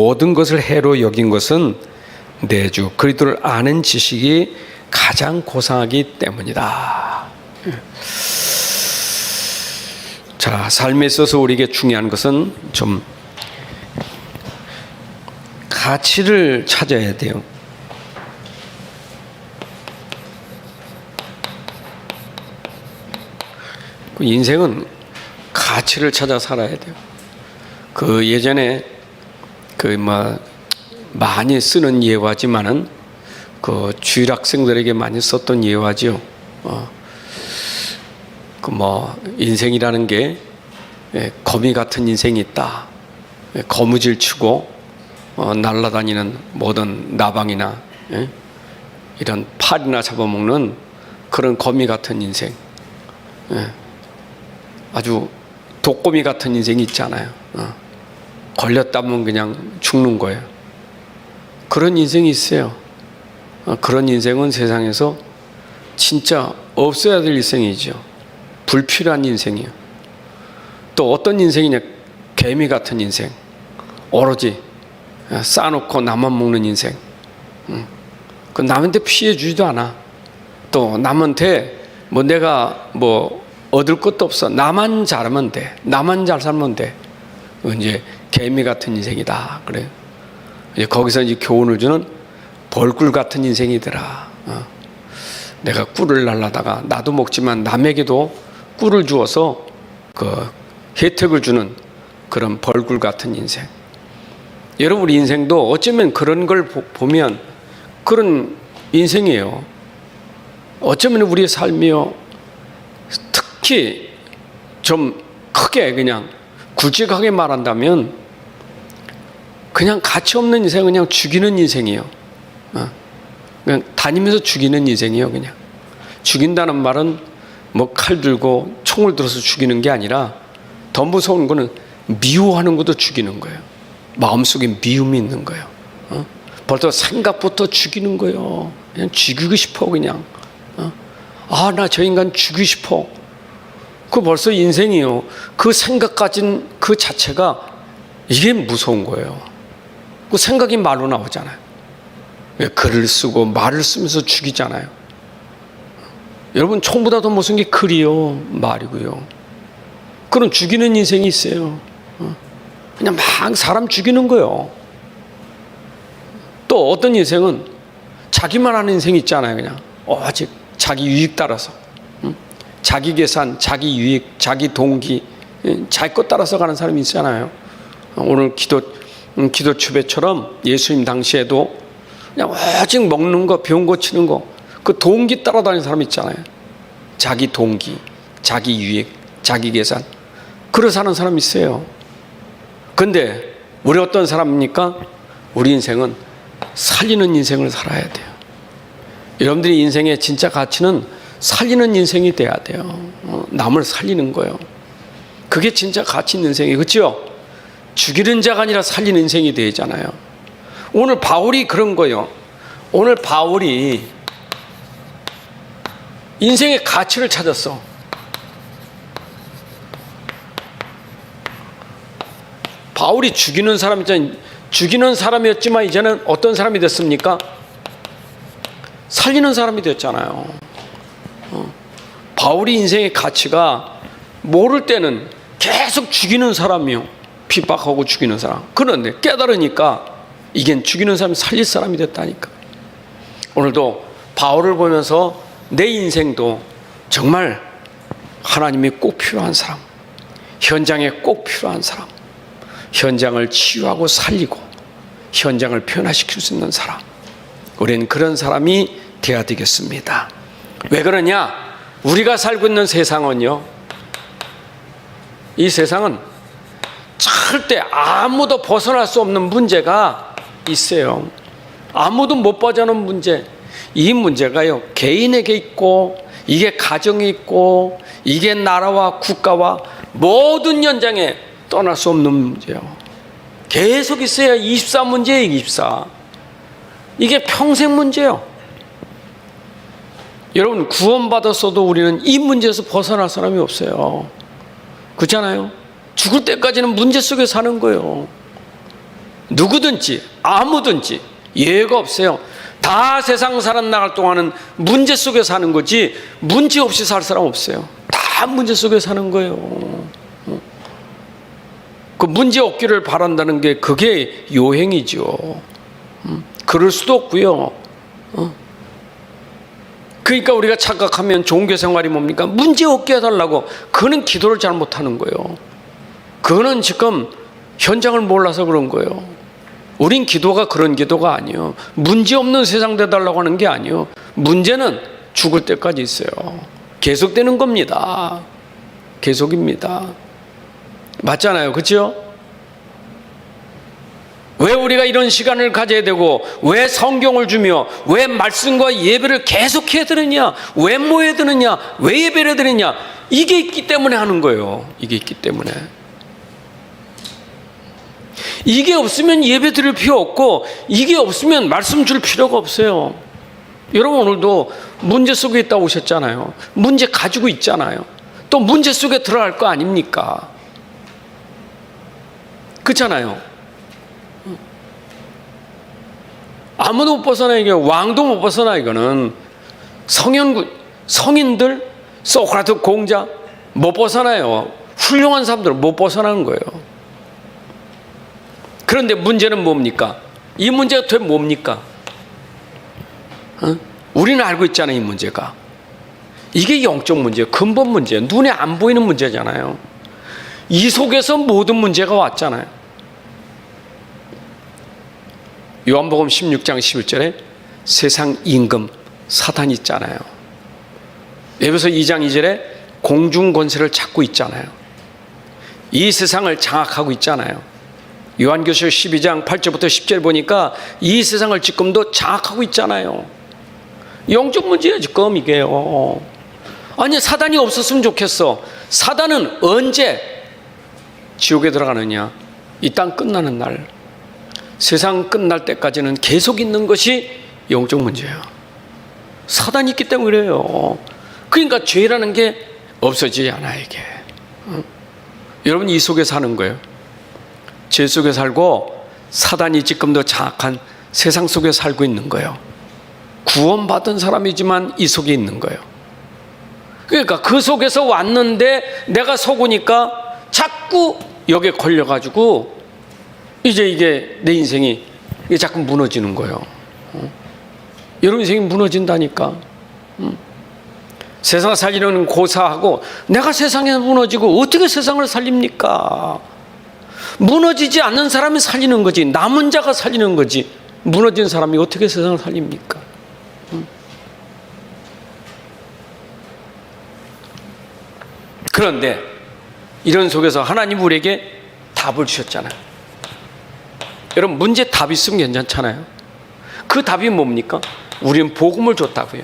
모든 것을 해로 여긴 것은 내 주 그리스도를 아는 지식이 가장 고상하기 때문이다. 자, 삶에 있어서 우리에게 중요한 것은 좀 가치를 찾아야 돼요. 인생은 가치를 찾아 살아야 돼요. 그 예전에 많이 쓰는 예화지만은 그 주일 학생들에게 많이 썼던 예화죠. 인생이라는 게 거미 같은 인생이 있다. 거무줄 치고 날아다니는 모든 나방이나 이런 파리나 잡아먹는 그런 거미 같은 인생, 아주 독거미 같은 인생이 있잖아요. 걸렸다면 그냥 죽는 거예요. 그런 인생이 있어요. 그런 인생은 세상에서 진짜 없어야 될 인생이죠. 불필요한 인생이에요. 또 어떤 인생이냐? 개미 같은 인생. 오로지 싸놓고 나만 먹는 인생. 그 남한테 피해주지도 않아. 또 남한테 내가 얻을 것도 없어. 나만 잘하면 돼. 나만 잘 살면 돼. 이제 개미 같은 인생이다. 그래. 이제 거기서 이제 교훈을 주는 벌꿀 같은 인생이더라. 내가 꿀을 날라다가 나도 먹지만 남에게도 꿀을 주어서 그 혜택을 주는 그런 벌꿀 같은 인생. 여러분, 우리 인생도 어쩌면 그런 걸 보면 그런 인생이에요. 어쩌면 우리의 삶이요, 특히 좀 크게 그냥 굵직하게 말한다면 그냥 가치 없는 인생, 그냥 죽이는 인생이에요. 그냥 다니면서 죽이는 인생이에요. 그냥 죽인다는 말은 칼 들고 총을 들어서 죽이는 게 아니라 더 무서운 거는 미워하는 것도 죽이는 거예요. 마음속에 미움이 있는 거예요. 벌써 생각부터 죽이는 거예요. 그냥 죽이고 싶어. 그냥 나 저 인간 죽이고 싶어. 그 벌써 인생이요. 그 생각 가진 그 자체가 이게 무서운 거예요. 그 생각이 말로 나오잖아요. 글을 쓰고 말을 쓰면서 죽이잖아요. 여러분, 총보다 더 무서운 게 글이요, 말이고요. 그런 죽이는 인생이 있어요. 그냥 막 사람 죽이는 거예요. 또 어떤 인생은 자기만 하는 인생이 있잖아요. 그냥 오직 자기 유익 따라서, 자기 계산, 자기 유익, 자기 동기, 자기 것 따라서 가는 사람이 있잖아요. 오늘 기도 추배처럼 예수님 당시에도 그냥 오직 먹는 거, 병 고치는 거, 그 동기 따라다니는 사람 있잖아요. 자기 동기, 자기 유익, 자기 계산. 그러 사는 사람이 있어요. 근데 우리 어떤 사람입니까? 우리 인생은 살리는 인생을 살아야 돼요. 여러분들이 인생의 진짜 가치는 살리는 인생이 돼야 돼요. 남을 살리는 거예요. 그게 진짜 가치 있는 인생이에요. 그렇죠? 죽이는 자가 아니라 살리는 인생이 되잖아요. 오늘 바울이 그런 거예요. 오늘 바울이 인생의 가치를 찾았어. 바울이 죽이는 사람이었지만 이제는 어떤 사람이 됐습니까? 살리는 사람이 됐잖아요. 바울이 인생의 가치가 모를 때는 계속 죽이는 사람이요. 핍박하고 죽이는 사람. 그런데 깨달으니까 이겐 죽이는 사람이 살릴 사람이 됐다니까. 오늘도 바울을 보면서 내 인생도 정말 하나님이 꼭 필요한 사람, 현장에 꼭 필요한 사람, 현장을 치유하고 살리고 현장을 변화시킬 수 있는 사람, 우리는 그런 사람이 되어야 되겠습니다. 왜 그러냐? 우리가 살고 있는 세상은요, 이 세상은 절대 아무도 벗어날 수 없는 문제가 있어요. 아무도 못 빠져나오는 문제. 이 문제가요, 개인에게 있고, 이게 가정에 있고, 이게 나라와 국가와 모든 현장에 떠날 수 없는 문제예요. 계속 있어야 24 문제예요. 24. 이게 평생 문제예요. 여러분, 구원받았어도 우리는 이 문제에서 벗어날 사람이 없어요. 그렇잖아요? 죽을 때까지는 문제 속에 사는 거예요. 누구든지 아무든지 예외가 없어요. 다 세상 살아나갈 동안은 문제 속에 사는 거지 문제 없이 살 사람 없어요. 다 문제 속에 사는 거예요. 그 문제 없기를 바란다는 게 그게 요행이죠. 그럴 수도 없고요. 그러니까 우리가 착각하면 종교 생활이 뭡니까? 문제 없게 해달라고. 그거는 기도를 잘못하는 거예요. 그거는 지금 현장을 몰라서 그런 거예요. 우린 기도가 그런 기도가 아니에요. 문제 없는 세상 돼달라고 하는 게 아니에요. 문제는 죽을 때까지 있어요. 계속되는 겁니다. 계속입니다. 맞잖아요. 그렇죠? 왜 우리가 이런 시간을 가져야 되고 왜 성경을 주며 왜 말씀과 예배를 계속해야 되느냐, 왜 모여야 되느냐, 왜 예배를 해야 되느냐, 이게 있기 때문에 하는 거예요. 이게 있기 때문에. 이게 없으면 예배 드릴 필요 없고 이게 없으면 말씀 줄 필요가 없어요. 여러분 오늘도 문제 속에 있다 오셨잖아요. 문제 가지고 있잖아요. 또 문제 속에 들어갈 거 아닙니까? 그렇잖아요. 아무도 못 벗어나. 이게 왕도 못 벗어나. 이거는 성인들 소크라테 공자 못 벗어나요. 훌륭한 사람들 못 벗어나는 거예요. 그런데 문제는 뭡니까? 이 문제가 도대체 뭡니까? 우리는 알고 있잖아요. 이 문제가 이게 영적 문제예요. 근본 문제예요. 눈에 안 보이는 문제잖아요. 이 속에서 모든 문제가 왔잖아요. 요한복음 16장 11절에 세상 임금 사탄이 있잖아요. 에베소 2장 2절에 공중 권세를 찾고 있잖아요. 이 세상을 장악하고 있잖아요. 요한계시록 12장 8절부터 10절 보니까 이 세상을 지금도 장악하고 있잖아요. 영적 문제예요. 지금 이게요. 아니 사단이 없었으면 좋겠어. 사단은 언제 지옥에 들어가느냐? 이 땅 끝나는 날. 세상 끝날 때까지는 계속 있는 것이 영적 문제예요. 사단이 있기 때문에 그래요. 그러니까 죄라는 게 없어지지 않아. 이게 여러분 이 속에 사는 거예요. 죄 속에 살고 사단이 지금도 장악한 세상 속에 살고 있는 거예요. 구원받은 사람이지만 이 속에 있는 거예요. 그러니까 그 속에서 왔는데 내가 속으니까 자꾸 여기에 걸려가지고 이제 이게 내 인생이 이게 자꾸 무너지는 거예요. 여러분 인생이 무너진다니까. 세상을 살리려는 고사하고 내가 세상에 무너지고 어떻게 세상을 살립니까? 무너지지 않는 사람이 살리는 거지. 남은 자가 살리는 거지. 무너진 사람이 어떻게 세상을 살립니까? 그런데 이런 속에서 하나님 우리에게 답을 주셨잖아요. 여러분 문제 답 있으면 괜찮잖아요. 그 답이 뭡니까? 우리는 복음을 줬다고요.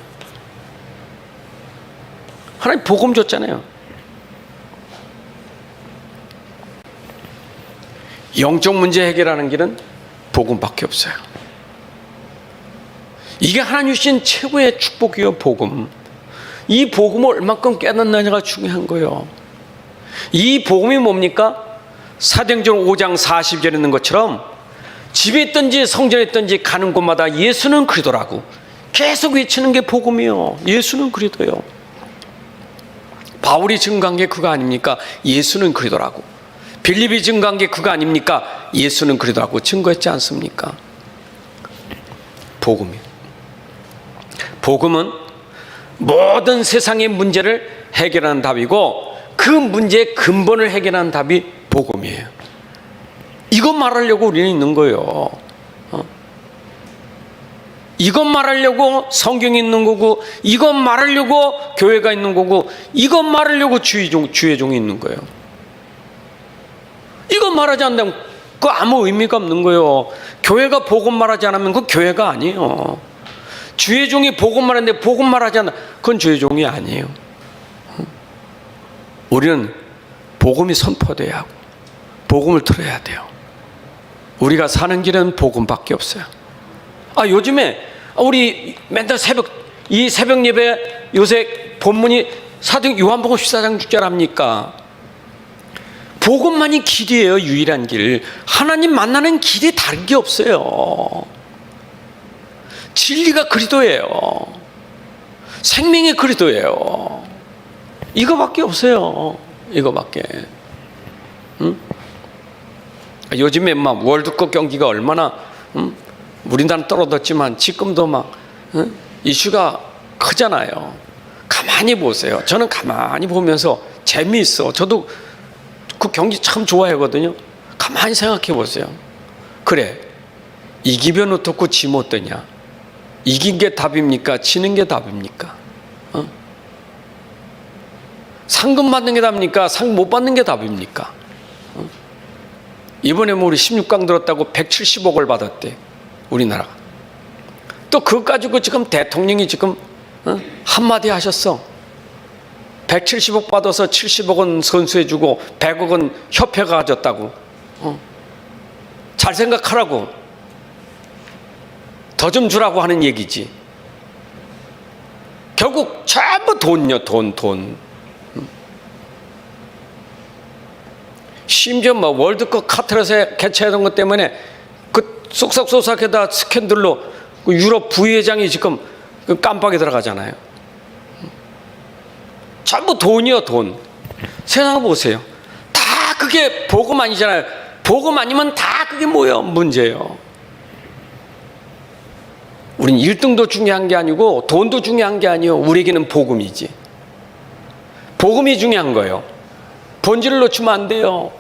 하나님 복음 줬잖아요. 영적 문제 해결하는 길은 복음밖에 없어요. 이게 하나님 주신 최고의 축복이요. 복음. 이 복음을 얼마큼 깨닫느냐가 중요한 거예요. 이 복음이 뭡니까? 사도행전 5장 40절에 있는 것처럼 집에 있든지 성전에 있든지 가는 곳마다 예수는 그리스도라고 계속 외치는 게 복음이요. 예수는 그리스도요. 바울이 증거한 게 그거 아닙니까? 예수는 그리스도라고. 빌립이 증거한 게 그거 아닙니까? 예수는 그리스도라고 증거했지 않습니까? 복음이요. 복음은 모든 세상의 문제를 해결하는 답이고 그 문제의 근본을 해결하는 답이 복음이에요. 이것 말하려고 우리는 있는 거예요. 이것 말하려고 성경이 있는 거고 이것 말하려고 교회가 있는 거고 이것 말하려고 주의 종이 있는 거예요. 이것 말하지 않으면 그 아무 의미가 없는 거예요. 교회가 복음 말하지 않으면 그 교회가 아니에요. 주의 종이 복음 말하는데 복음 말하지 않아 그건 주의 종이 아니에요. 우리는 복음이 선포돼야 하고 복음을 들어야 돼요. 우리가 사는 길은 복음밖에 없어요. 요즘에 우리 맨날 이 새벽 예배 요새 본문이 사도행 요한복음 14장 6절 합니까? 복음만이 길이에요. 유일한 길. 하나님 만나는 길이 다른 게 없어요. 진리가 그리도예요. 생명의 그리도예요. 이거밖에 없어요. 이거밖에. 응? 요즘에 막 월드컵 경기가 얼마나 우리나라는 떨어졌지만 지금도 막 이슈가 크잖아요. 가만히 보세요. 저는 가만히 보면서 재미있어. 저도 그 경기 참 좋아하거든요. 가만히 생각해 보세요. 그래, 이기면 어떻고 지면 어떠냐? 이긴 게 답입니까? 지는 게 답입니까? 상금 받는 게 답입니까? 상 못 받는 게 답입니까? 이번에 뭐 우리 16강 들었다고 170억을 받았대, 우리나라가. 또 그거 가지고 지금 대통령이 지금 한마디 하셨어. 170억 받아서 70억은 선수해 주고 100억은 협회가 가졌다고. 잘 생각하라고. 더 좀 주라고 하는 얘기지. 결국 전부 돈요, 돈. 심지어 뭐 월드컵 카타르에서 개최하던 것 때문에 그 쏙싹쏙싹에다 스캔들로 그 유럽 부회장이 지금 깜빡이 들어가잖아요. 전부 돈이요, 돈. 생각해 보세요. 다 그게 복음 아니잖아요. 복음 아니면 다 그게 뭐예요? 문제예요. 우린 1등도 중요한 게 아니고 돈도 중요한 게 아니에요. 우리에게는 복음이지. 복음이 중요한 거예요. 본질을 놓치면 안 돼요.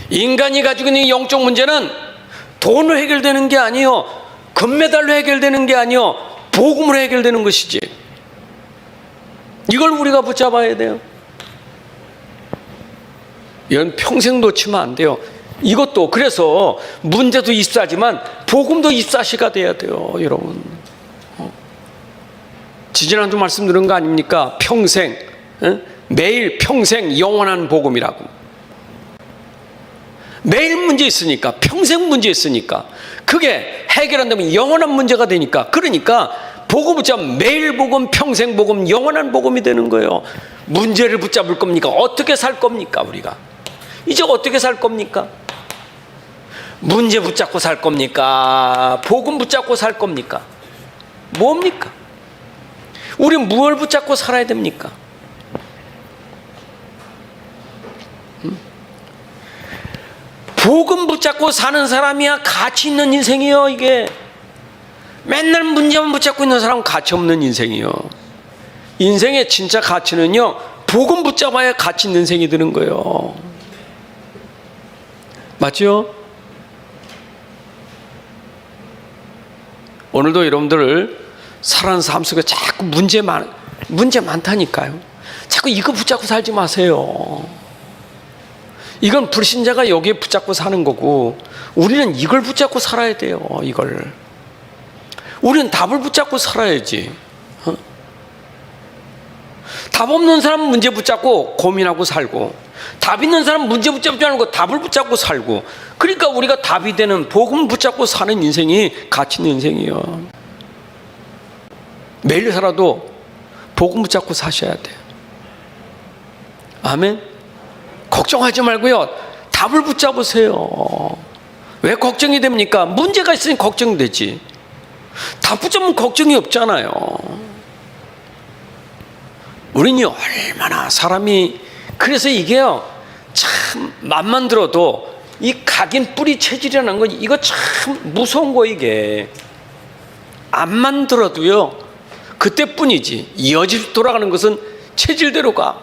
인간이 가지고 있는 영적 문제는 돈으로 해결되는 게 아니에요. 금메달로 해결되는 게 아니에요. 복음으로 해결되는 것이지. 이걸 우리가 붙잡아야 돼요. 이건 평생 놓치면 안 돼요. 이것도 그래서 문제도 입사지만 복음도 입사시가 돼야 돼요, 여러분. 지지난주 말씀드린 거 아닙니까? 평생, 매일 평생 영원한 복음이라고. 매일 문제 있으니까, 평생 문제 있으니까, 그게 해결 안 되면 영원한 문제가 되니까, 그러니까 복음 붙잡으면 매일 복음, 평생 복음, 영원한 복음이 되는 거예요. 문제를 붙잡을 겁니까? 어떻게 살 겁니까, 우리가? 이제 어떻게 살 겁니까? 문제 붙잡고 살 겁니까? 복음 붙잡고 살 겁니까? 뭡니까? 우린 무엇을 붙잡고 살아야 됩니까? 복음 붙잡고 사는 사람이야 가치 있는 인생이요. 이게 맨날 문제만 붙잡고 있는 사람은 가치 없는 인생이요. 인생의 진짜 가치는요, 복음 붙잡아야 가치 있는 인생이 되는 거예요. 맞죠? 오늘도 여러분들 살아가는 삶 속에 자꾸 문제 많다니까요. 자꾸 이거 붙잡고 살지 마세요. 이건 불신자가 여기에 붙잡고 사는 거고, 우리는 이걸 붙잡고 살아야 돼요. 이걸. 우리는 답을 붙잡고 살아야지. 답 없는 사람은 문제 붙잡고 고민하고 살고, 답 있는 사람은 문제 붙잡지 않고 답을 붙잡고 살고, 그러니까 우리가 답이 되는 복음 붙잡고 사는 인생이 가치 있는 인생이에요. 매일 살아도 복음 붙잡고 사셔야 돼요. 아멘. 걱정하지 말고요, 답을 붙잡으세요. 왜 걱정이 됩니까? 문제가 있으니 걱정이 되지. 답 붙잡으면 걱정이 없잖아요. 우리는 얼마나 사람이, 그래서 이게요, 참 맘만 들어도 이 각인 뿌리 체질이라는 건 이거 참 무서운 거. 이게 암만 들어도요 그때뿐이지, 이어질 돌아가는 것은 체질대로 가.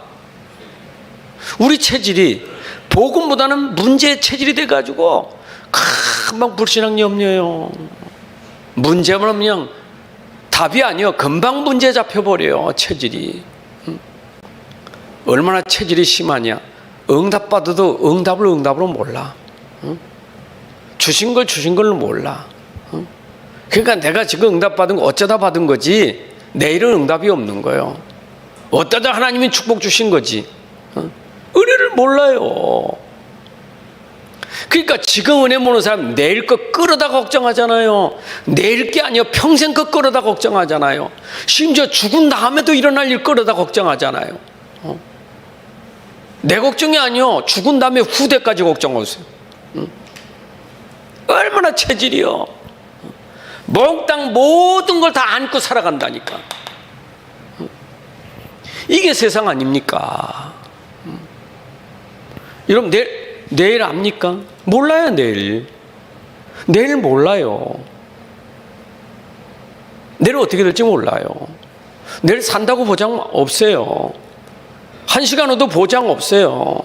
우리 체질이 복음보다는 문제의 체질이 돼가지고 금방 불신앙 염려요. 문제만 그냥 답이 아니요, 금방 문제 잡혀버려요. 체질이 얼마나 체질이 심하냐. 응답받아도 응답으로 몰라. 주신 걸로 몰라. 그러니까 내가 지금 응답받은 거 어쩌다 받은 거지, 내일은 응답이 없는 거예요. 어쩌다 하나님이 축복 주신 거지. 은혜를 몰라요. 그러니까 지금 은혜 모르는 사람 내일 거 끌어다 걱정하잖아요. 내일 게 아니요, 평생 거 끌어다 걱정하잖아요. 심지어 죽은 다음에도 일어날 일 끌어다 걱정하잖아요. 내 걱정이 아니요. 죽은 다음에 후대까지 걱정하세요. 얼마나 체질이요. 몽땅 모든 걸 다 안고 살아간다니까. 이게 세상 아닙니까? 여러분 내일 압니까? 몰라요. 내일 몰라요. 내일 어떻게 될지 몰라요. 내일 산다고 보장 없어요. 한 시간 후도 보장 없어요.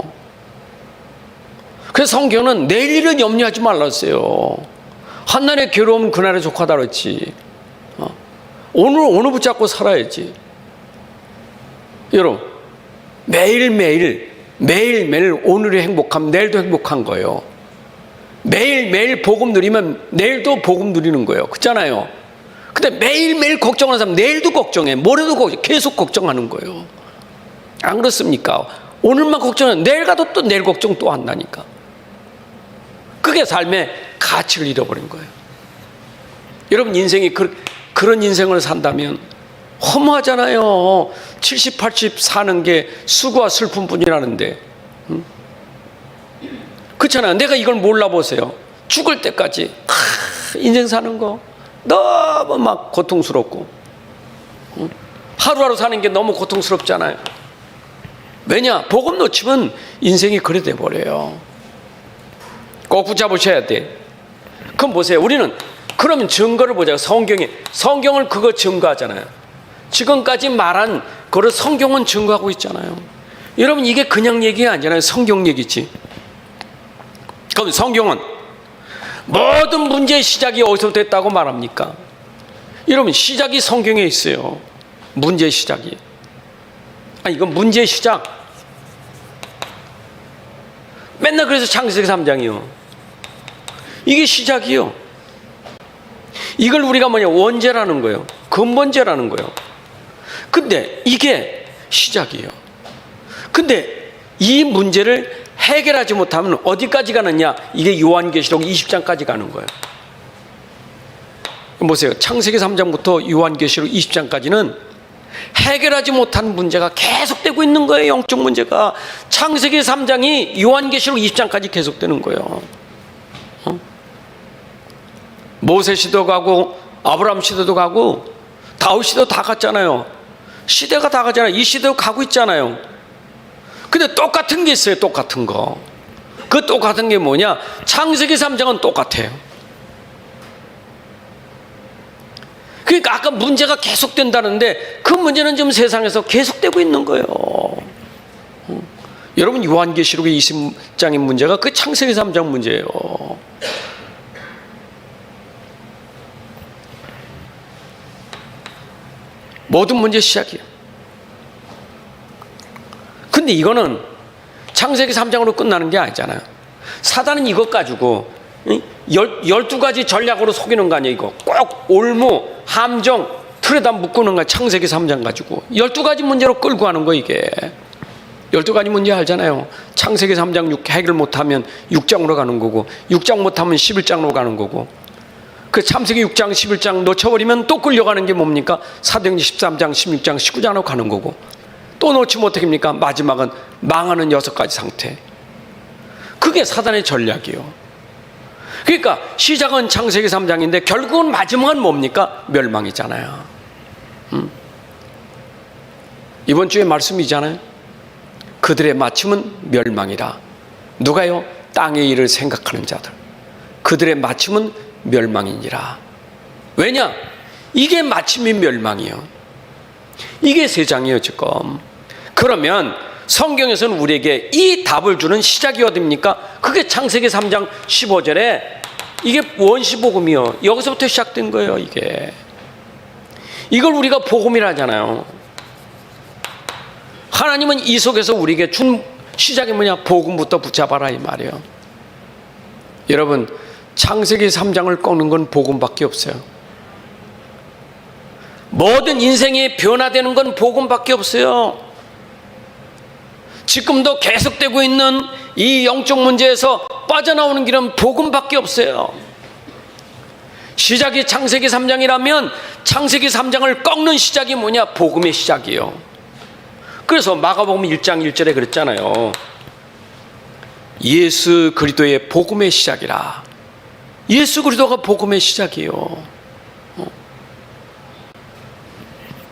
그래서 성경은 내일 일은 염려하지 말랐어요. 한날의 괴로움은 그날의 족하다 그랬지. 오늘 붙잡고 살아야지. 여러분 매일매일 오늘이 행복하면 내일도 행복한 거예요. 매일매일 복음 누리면 내일도 복음 누리는 거예요. 그렇잖아요. 근데 매일매일 걱정하는 사람 내일도 걱정해. 모레도 걱정, 계속 걱정하는 거예요. 안 그렇습니까? 오늘만 걱정하면 내일 가도 또 내일 걱정 또 한다니까. 그게 삶의 가치를 잃어버린 거예요. 여러분 인생이 그런 인생을 산다면 허무하잖아요. 70, 80 사는 게 수고와 슬픔뿐이라는데. 그렇잖아요. 내가 이걸 몰라보세요. 죽을 때까지 인생 사는 거 너무 막 고통스럽고 하루하루 사는 게 너무 고통스럽잖아요. 왜냐? 복음 놓치면 인생이 그래 돼버려요. 꼭 붙잡으셔야 돼. 그럼 보세요. 우리는 그러면 증거를 보자. 성경을 그거 증거하잖아요. 지금까지 말한 그걸 성경은 증거하고 있잖아요. 여러분 이게 그냥 얘기가 아니잖아요. 성경 얘기지. 그럼 성경은 모든 문제의 시작이 어디서 됐다고 말합니까? 여러분 시작이 성경에 있어요. 문제의 시작이. 이건 문제의 시작. 맨날 그래서 창세기 3장이요. 이게 시작이요. 이걸 우리가 원죄라는 거예요. 근본죄라는 거예요. 근데 이게 시작이에요. 근데 이 문제를 해결하지 못하면 어디까지 가느냐? 이게 요한계시록 20장까지 가는 거예요. 보세요. 창세기 3장부터 요한계시록 20장까지는 해결하지 못한 문제가 계속되고 있는 거예요. 영적 문제가. 창세기 3장이 요한계시록 20장까지 계속되는 거예요. 모세 시대도 가고 아브라함 시대도 가고 다윗 시대도 다 갔잖아요. 시대가 다 가잖아요. 이 시대도 가고 있잖아요. 근데 똑같은 게 있어요. 똑같은 거. 그 똑같은 게 뭐냐? 창세기 3장은 똑같아요. 그러니까 아까 문제가 계속된다는데 그 문제는 지금 세상에서 계속되고 있는 거예요. 여러분 요한계시록의 20장의 문제가 그 창세기 3장 문제예요. 모든 문제 시작이에요. 근데 이거는 창세기 3장으로 끝나는 게 아니잖아요. 사단은 이것 가지고 12가지 전략으로 속이는 거 아니에요. 이거 꼭 올무, 함정, 틀에다 묶는 거야. 창세기 3장 가지고 12가지 문제로 끌고 가는 거 이게. 12가지 문제 알잖아요. 창세기 3장 6 해결 못하면 6장으로 가는 거고 6장 못하면 11장으로 가는 거고 그 창세기 6장 11장 놓쳐버리면 또 끌려가는 게 뭡니까? 사도행전 13장 16장 19장으로 가는 거고 또 놓치면 어떻게 합니까? 마지막은 망하는 6가지 상태. 그게 사단의 전략이에요. 그러니까 시작은 창세기 3장인데 결국은 마지막은 뭡니까? 멸망이잖아요. 이번 주에 말씀이잖아요. 그들의 마침은 멸망이라. 누가요? 땅의 일을 생각하는 자들. 그들의 마침은 멸망이니라. 왜냐? 이게 마침이 멸망이에요. 이게 세상이에요 지금. 그러면 성경에서는 우리에게 이 답을 주는 시작이 어딥니까? 그게 창세기 3장 15절에 이게 원시복음이요. 여기서부터 시작된 거예요 이게. 이걸 우리가 복음이라 하잖아요. 하나님은 이 속에서 우리에게 준 시작이 뭐냐? 복음부터 붙잡아라 이 말이에요. 여러분 창세기 3장을 꺾는 건 복음밖에 없어요. 모든 인생이 변화되는 건 복음밖에 없어요. 지금도 계속되고 있는 이 영적 문제에서 빠져나오는 길은 복음밖에 없어요. 시작이 창세기 3장이라면 창세기 3장을 꺾는 시작이 뭐냐? 복음의 시작이에요. 그래서 마가복음 1장 1절에 그랬잖아요. 예수 그리스도의 복음의 시작이라. 예수 그리스도가 복음의 시작이에요.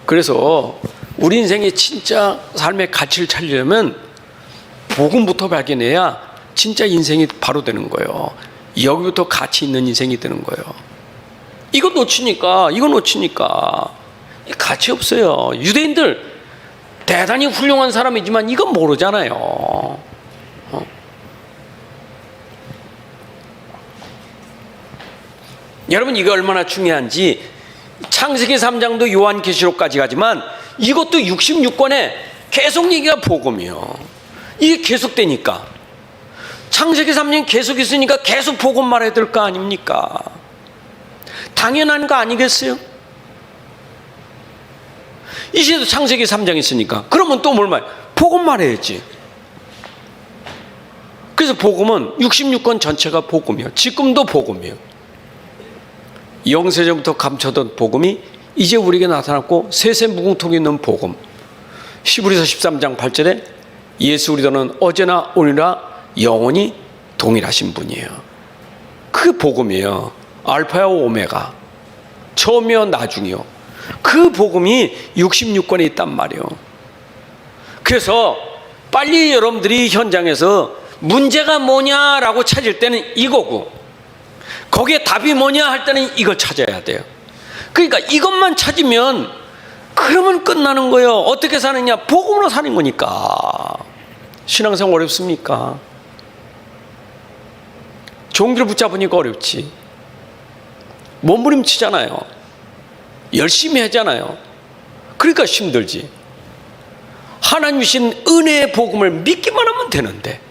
그래서 우리 인생의 진짜 삶의 가치를 찾으려면 복음부터 발견해야 진짜 인생이 바로 되는 거예요. 여기부터 가치 있는 인생이 되는 거예요. 이거 놓치니까 가치 없어요. 유대인들 대단히 훌륭한 사람이지만 이건 모르잖아요. 여러분, 이게 얼마나 중요한지 창세기 3장도 요한계시록까지 가지만 이것도 66권에 계속 얘기가 복음이에요. 이게 계속되니까 창세기 3년 계속 있으니까 계속 복음 말해야 될 거 아닙니까? 당연한 거 아니겠어요? 이제도 창세기 3장 있으니까 그러면 또 뭘 말? 복음 말해야지. 그래서 복음은 66권 전체가 복음이에요. 지금도 복음이에요. 영세전부터 감춰둔 복음이 이제 우리에게 나타났고 세세무궁통이 있는 복음. 히브리서 13장 8절에 예수 그리스도는 어제나 오늘이나 영원히 동일하신 분이에요. 그 복음이에요. 알파와 오메가, 처음이요 나중이요. 그 복음이 66권에 있단 말이에요. 그래서 빨리 여러분들이 현장에서 문제가 뭐냐라고 찾을 때는 이거고, 거기에 답이 뭐냐 할 때는 이걸 찾아야 돼요. 그러니까 이것만 찾으면 그러면 끝나는 거예요. 어떻게 사느냐? 복음으로 사는 거니까. 신앙생활 어렵습니까? 종기를 붙잡으니까 어렵지. 몸부림치잖아요. 열심히 하잖아요. 그러니까 힘들지. 하나님 주신 은혜의 복음을 믿기만 하면 되는데,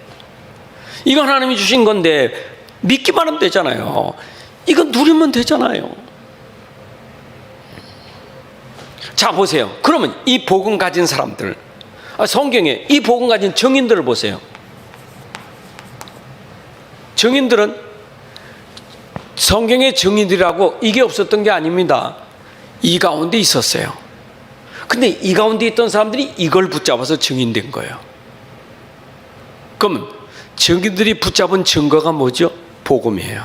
이건 하나님이 주신 건데 믿기만 하면 되잖아요. 이건 누리면 되잖아요. 자, 보세요. 그러면 이 복음 가진 사람들, 성경에 이 복음 가진 정인들을 보세요. 정인들은 성경의 정인들이라고 이게 없었던 게 아닙니다. 이 가운데 있었어요. 근데 이 가운데 있던 사람들이 이걸 붙잡아서 정인된 거예요. 그러면 정인들이 붙잡은 증거가 뭐죠? 복음이에요.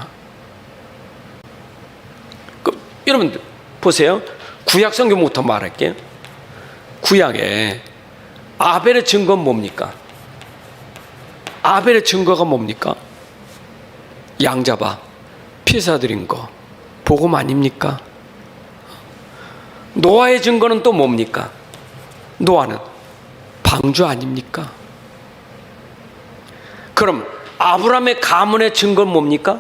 그럼 여러분들 보세요. 구약 성경부터 말할게요. 구약에 아벨의 증거는 뭡니까? 아벨의 증거가 뭡니까? 양 잡아 피사드린 거 복음 아닙니까? 노아의 증거는 또 뭡니까? 노아는 방주 아닙니까? 그럼 아브라함의 가문의 증거는 뭡니까?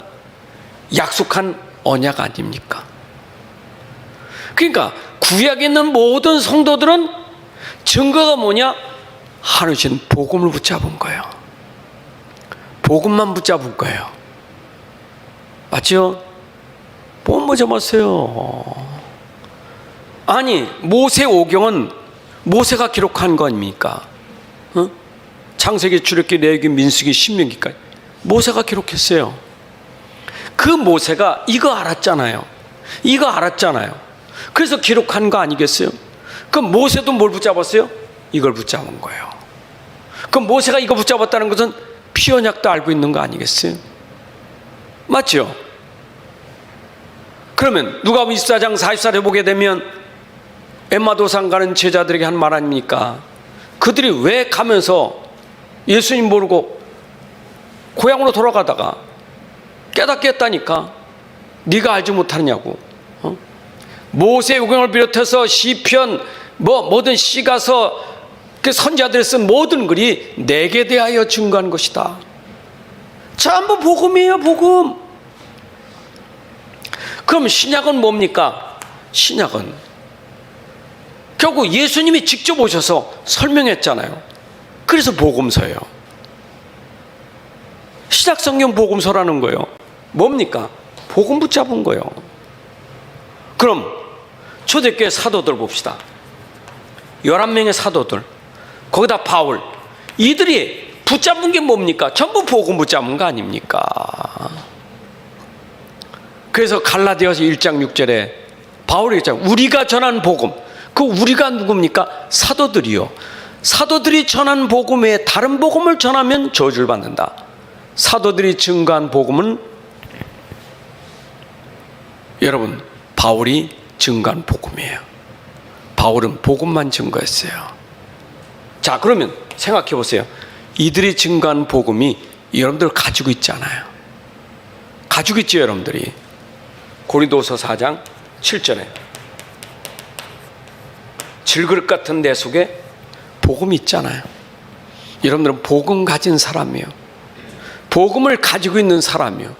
약속한 언약 아닙니까? 그러니까 구약에 있는 모든 성도들은 증거가 뭐냐? 하나님 복음을 붙잡은 거예요. 복음만 붙잡은 거예요. 맞죠? 못 잡았어요. 아니, 모세 오경은 모세가 기록한 거 아닙니까? 창세기, 출애굽기, 레위기, 민수기, 신명기까지 모세가 기록했어요. 그 모세가 이거 알았잖아요. 그래서 기록한 거 아니겠어요? 그럼 모세도 뭘 붙잡았어요? 이걸 붙잡은 거예요. 그럼 모세가 이거 붙잡았다는 것은 피언약도 알고 있는 거 아니겠어요? 맞죠? 그러면 누가복음 24장 44절에 보게 되면 엠마도산 가는 제자들에게 한 말 아닙니까? 그들이 왜 가면서 예수님 모르고 고향으로 돌아가다가 깨닫게 했다니까? 네가 알지 못하느냐고. 모세 오경을 비롯해서 시편 모든 시 가서 그 선지자들이 쓴 모든 글이 내게 대하여 증거한 것이다. 전부 복음이에요. 복음. 그럼 신약은 뭡니까? 신약은 결국 예수님이 직접 오셔서 설명했잖아요. 그래서 복음서예요. 신약 성경 복음서라는 거예요. 뭡니까? 복음 붙잡은 거예요. 그럼 초대교회 사도들 봅시다. 11명의 사도들, 거기다 바울, 이들이 붙잡은 게 뭡니까? 전부 복음 붙잡은 거 아닙니까? 그래서 갈라디아서 1장 6절에 바울이 했잖아요. 우리가 전한 복음, 그 우리가 누굽니까? 사도들이요. 사도들이 전한 복음 외에 다른 복음을 전하면 저주를 받는다. 사도들이 증거한 복음은 여러분 바울이 증거한 복음이에요. 바울은 복음만 증거했어요. 자, 그러면 생각해 보세요. 이들이 증거한 복음이 여러분들 가지고 있잖아요. 가지고 있죠, 여러분들이. 고린도서 4장 7절에 질그릇 같은 내 속에 복음이 있잖아요. 여러분들은 복음 가진 사람이에요. 복음을 가지고 있는 사람이에요.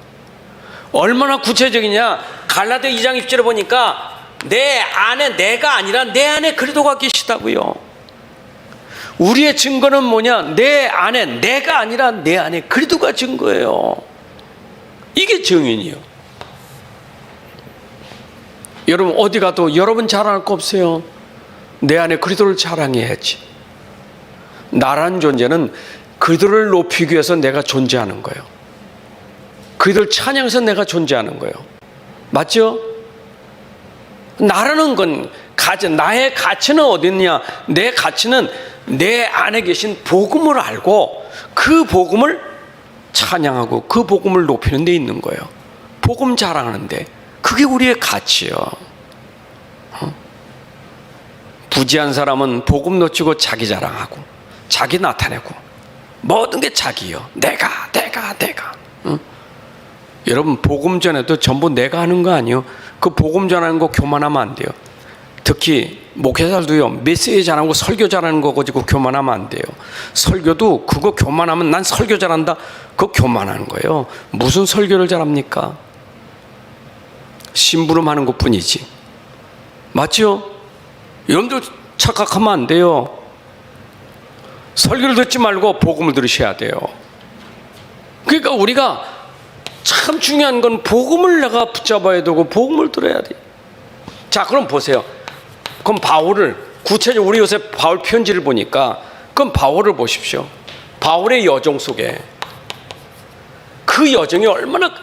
얼마나 구체적이냐. 갈라디아 2장 20절에 보니까 내 안에 내가 아니라 내 안에 그리스도가 계시다고요. 우리의 증거는 뭐냐? 내 안에 내가 아니라 내 안에 그리스도가 증거예요. 이게 증인이에요. 여러분 어디 가도 여러분 자랑할 거 없어요. 내 안에 그리스도를 자랑해야지. 나라는 존재는 그리스도를 높이기 위해서 내가 존재하는 거예요. 그리스도를 찬양해서 내가 존재하는 거예요. 맞죠? 나라는 건 나의 가치는 어디 있냐? 내 가치는 내 안에 계신 복음을 알고 그 복음을 찬양하고 그 복음을 높이는 데 있는 거예요. 복음 자랑하는데 그게 우리의 가치예요. 부지한 사람은 복음 놓치고 자기 자랑하고 자기 나타내고 모든 게 자기요. 내가. 응? 여러분 복음 전에도 전부 내가 하는 거 아니에요. 그 복음 전하는 거 교만하면 안 돼요. 특히 목회자들도요. 메시지 잘하고 설교 잘하는 거 가지고 교만하면 안 돼요. 설교도 그거 교만하면 난 설교 잘한다. 그거 교만하는 거예요. 무슨 설교를 잘합니까? 심부름하는 것뿐이지. 맞죠? 여러분들 착각하면 안 돼요. 설교를 듣지 말고 복음을 들으셔야 돼요. 그러니까 우리가 참 중요한 건 복음을 내가 붙잡아야 되고 복음을 들어야 돼. 자, 그럼 보세요. 그럼 바울을 구체적으로 우리 요새 바울 편지를 보니까 그럼 바울을 보십시오. 바울의 여정 속에 그 여정이 얼마나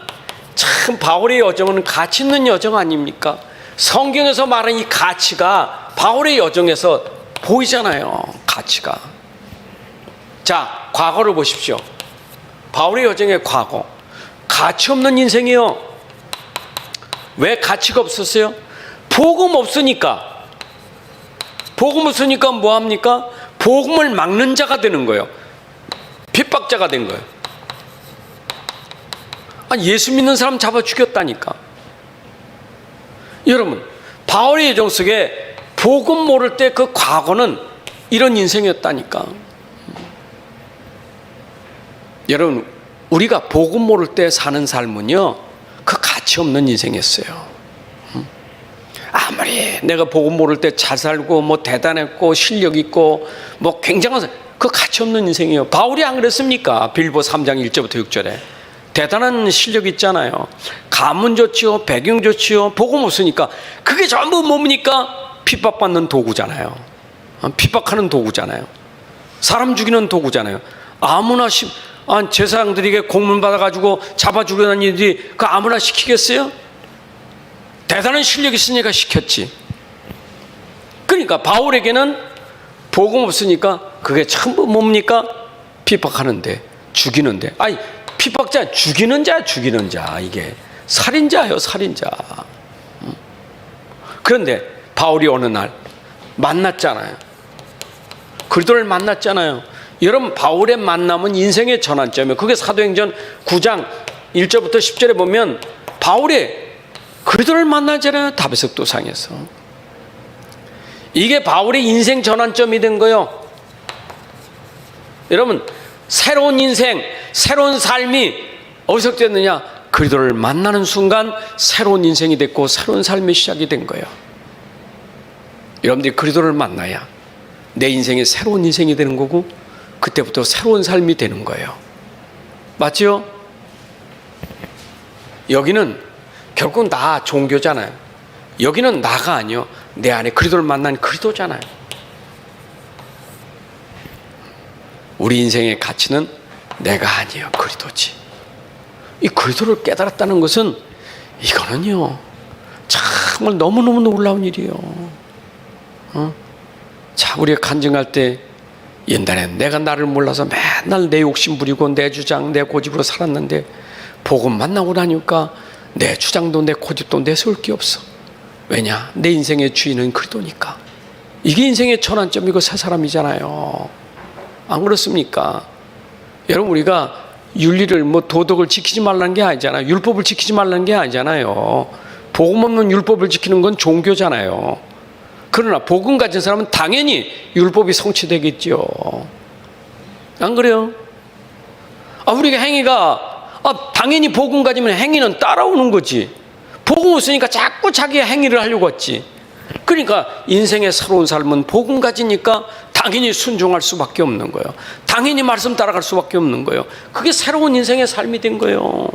참 바울의 여정은 가치 있는 여정 아닙니까? 성경에서 말하는 이 가치가 바울의 여정에서 보이잖아요. 가치가. 자, 과거를 보십시오. 바울의 여정의 과거. 가치 없는 인생이요. 왜 가치가 없었어요? 복음 없으니까. 복음 없으니까 뭐 합니까? 복음을 막는 자가 되는 거예요. 핍박자가 된 거예요. 아니, 예수 믿는 사람 잡아 죽였다니까. 여러분, 바울의 여정 속에 복음 모를 때 그 과거는 이런 인생이었다니까. 여러분, 우리가 복음 모를 때 사는 삶은요, 그 가치 없는 인생이었어요. 아무리 내가 복음 모를 때 잘 살고 뭐 대단했고 실력 있고 뭐 굉장한 그 가치 없는 인생이에요. 바울이 안 그랬습니까? 빌보 3장 1절부터 6절에 대단한 실력 있잖아요. 가문 좋지요, 배경 좋지요. 복음 없으니까 그게 전부 뭡니까? 핍박받는 도구잖아요. 핍박하는 도구잖아요. 사람 죽이는 도구잖아요. 아무나 제사장들에게 공문 받아가지고 잡아 죽이는 일들이 그 아무나 시키겠어요? 대단한 실력이 있으니까 시켰지. 그러니까 바울에게는 복음 없으니까 그게 전부 뭡니까? 핍박하는데, 죽이는데. 아니, 핍박자, 죽이는 자, 이게 살인자예요, 살인자. 그런데 바울이 어느 날 만났잖아요. 그리스도를 만났잖아요. 여러분, 바울의 만남은 인생의 전환점이에요. 그게 사도행전 9장 1절부터 10절에 보면 바울이 그리스도를 만나잖아요. 다베섹 도상에서. 이게 바울의 인생 전환점이 된 거예요. 여러분, 새로운 인생, 새로운 삶이 어디서 됐느냐? 그리스도를 만나는 순간 새로운 인생이 됐고 새로운 삶의 시작이 된 거예요. 여러분들이 그리스도를 만나야 내 인생이 새로운 인생이 되는 거고 그때부터 새로운 삶이 되는 거예요. 맞죠? 여기는 결국 나 종교잖아요. 여기는 나가 아니요. 내 안에 그리스도를 만난 그리스도잖아요. 우리 인생의 가치는 내가 아니요. 그리스도지. 이 그리스도를 깨달았다는 것은 이거는요. 정말 너무너무 놀라운 일이에요. 자, 우리가 간증할 때 옛날엔 내가 나를 몰라서 맨날 내 욕심 부리고 내 주장, 내 고집으로 살았는데 복음 만나고 나니까 내 주장도 내 고집도 내세울 게 없어. 왜냐? 내 인생의 주인은 그리스도니까. 이게 인생의 전환점이고 새 사람이잖아요. 안 그렇습니까? 여러분, 우리가 윤리를 도덕을 지키지 말라는 게 아니잖아요. 율법을 지키지 말라는 게 아니잖아요. 복음 없는 율법을 지키는 건 종교잖아요. 그러나 복음 가진 사람은 당연히 율법이 성취되겠죠. 안 그래요? 우리가 행위가 당연히 복음 가지면 행위는 따라오는 거지. 복음 없으니까 자꾸 자기의 행위를 하려고 했지. 그러니까 인생의 새로운 삶은 복음 가지니까 당연히 순종할 수밖에 없는 거예요. 당연히 말씀 따라갈 수밖에 없는 거예요. 그게 새로운 인생의 삶이 된 거예요.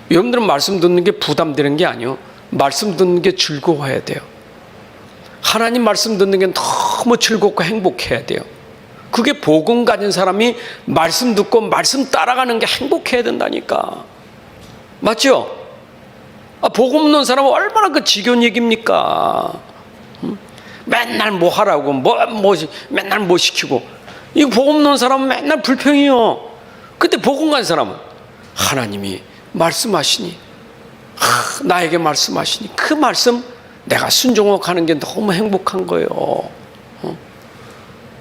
여러분들은 말씀 듣는 게 부담되는 게 아니에요. 말씀 듣는 게 즐거워야 돼요. 하나님 말씀 듣는 게 너무 즐겁고 행복해야 돼요. 그게 복음 가진 사람이 말씀 듣고 말씀 따라가는 게 행복해야 된다니까. 맞죠? 복음 없는 사람은 얼마나 그 지겨운 얘기입니까? 맨날 뭐 하라고 맨날 뭐 시키고. 이거 복음 없는 사람은 맨날 불평이요. 근데 복음 가진 사람은 하나님이 말씀하시니, 나에게 말씀하시니 그 말씀 내가 순종하고 가는 게 너무 행복한 거예요.